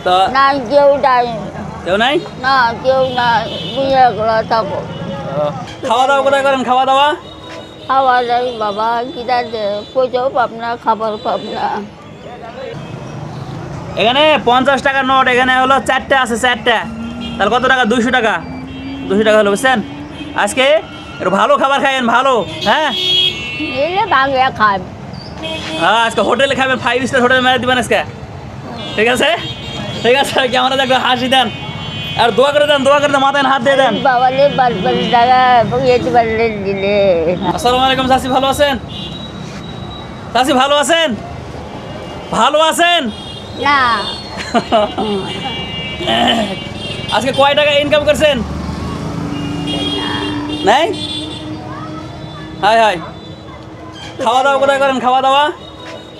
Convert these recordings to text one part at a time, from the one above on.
তো না কেউ নাই, কেউ নাই? না কেউ নাই, তুমি একলা থাকো। খাওয়া দাওয়া কোথায় করেন? খাওয়া দাওয়া খাওয়া যায় বাবা, কিনা পয়সাও পাব না, খাবার পাব না। এখানে 50 টাকার নোট, এখানে হলো 4টা আছে, 4টা। তাহলে কত টাকা? 200 টাকা। 200 টাকা হলো, বুঝছেন? আজকে একটু ভালো খাবার খাইয়েন, ভালো। হ্যাঁ, এলে বাংলা খাব। আজকে হোটেলে খাবেন, 5 স্টার হোটেল মেরে দিবেন আজকে। ঠিক আছে, ঠিক আছে। ক্যামেরা দেখো, হাসি দেন আর দোয়া করে দেন, দোয়া করে দেন, মাথায় হাত দিয়ে দেন। বাবালে বারবার টাকা বইয়েতে পারলে দিলে। আসসালামু আলাইকুম চাচি, ভালো আছেন? চাচি ভালো আছেন? ভালো আছেন? না আজকে কয় টাকা ইনকাম করছেন? নাই? High high. খাওয়া দাওয়া কোথায় করেন? খাওয়া দাওয়া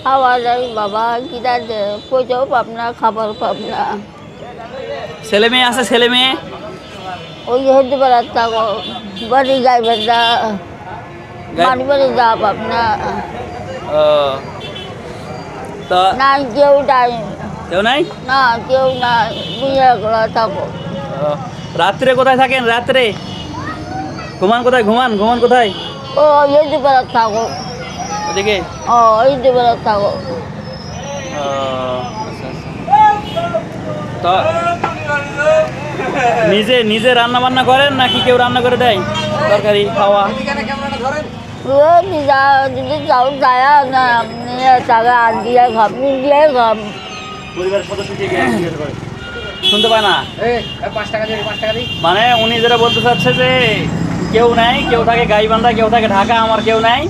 খাওয়া যায় বাবা, কিনা পয়সাও পাব না, খাবার পাব না। ছেলে মেয়ে আছে? ছেলে মেয়ে ওই হতে পারে থাকো, বাড়ি যাইবেন না, বাড়ি বাড়ি যা পাব না। ও, তো না কেউ নাই, কেউ নাই? না কেউ নাই, তুমি একলা থাকো। ও, রাত্রে কোথায় থাকেন? রাত্রে ঘুমান কোথায়? ঘুমান কোথায়? ও হতে পারে থাকো, ওদিকে? ও হতে পারে থাকো। ও, আচ্ছা, আচ্ছা। তো নিজে নিজে রান্না বান্না করেন নাকি কেউ রান্না করে দেয়? তরকারি খাওয়া? যদি যাও যায় না, আপনি টাকা আর দিয়ে খাব, দিয়ে খাব। পরিবারের সদস্য শুনতে পায় না? মানে উনি যেটা বলতে চাচ্ছে যে কেউ নাই, কেউ থাকে গাইবান্ধা, কেউ থাকে ঢাকা, আমার কেউ নাই।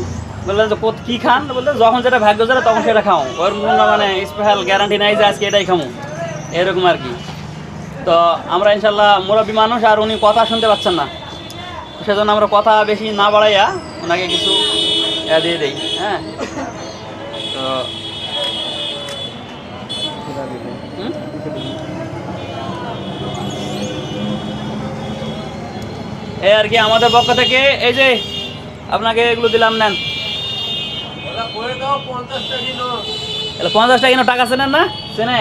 বললেন যে কি খান? বলতে যখন যেটা ভাগ্য যেটা তখন সেটা খাও, ওর কোনো মানে স্পেশাল গ্যারান্টি নাই যে আজকে এটাই খামো, এরকম আর কি। তো আমরা ইনশাল্লাহ মুরব্বী মানুষ, আর উনি কথা শুনতে পাচ্ছেন না, সেজন্য আমরা কথা বেশি না বাড়াইয়া ওনাকে কিছু দিয়ে দিই। হ্যাঁ, তো এই আর কি আমাদের পক্ষ থেকে এই যে আপনাকে এগুলো দিলাম, নেন। 50 টাকা কিনো, টাকা চেনেন না? চেনে?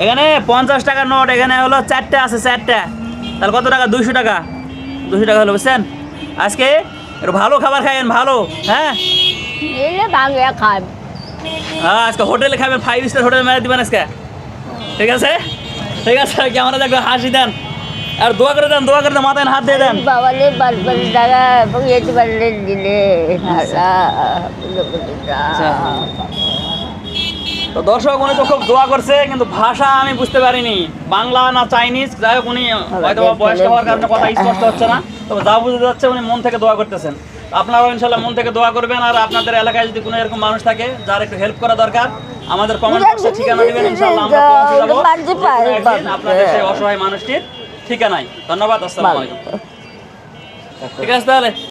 এখানে 50 টাকার নোট, এখানে হলো 4টা আছে, 4টা। তাহলে কত টাকা? 200 টাকা। 200 টাকা হলো, বুঝছেন? আজকে একটু ভালো খাবার খাইয়েন, ভালো। হ্যাঁ, এলে বাংলা খাব। আজকে হোটেলে খাবেন, 5 স্টার হোটেল মেরে দিবেন আজকে। ঠিক আছে, ঠিক আছে। ক্যামেরা দেখো, হাসি দেন আর দোয়া করে দেন, দোয়া করে দেন, মাথায় হাত দিয়ে দেন। বাবালে বারবার টাকা বইয়েতে পারলে দিলে। তো দর্শক, উনি তো খুব দোয়া করছে, কিন্তু ভাষা আমি বুঝতে পারিনি, বাংলা না চাইনিজ। যাই হোক, উনি হয়তো বয়স্ক হওয়ার কারণে কথা স্পষ্ট হচ্ছে না, তবে যা বুঝতে যাচ্ছে উনি মন থেকে দোয়া করতেছেন। আপনারাও ইনশাল্লাহ মন থেকে দোয়া করবেন। আর আপনাদের এলাকায় যদি কোনো এরকম মানুষ থাকে যার একটু হেল্প করা দরকার, আমাদের কমেন্ট বক্সে ঠিকানা দিবেন, ইনশাল্লাহ আমরা পৌঁছে যাবো আপনাদের সেই অসহায় মানুষটির ঠিকানায়। ধন্যবাদ, আসসালামু আলাইকুম। ঠিক আছে তাহলে।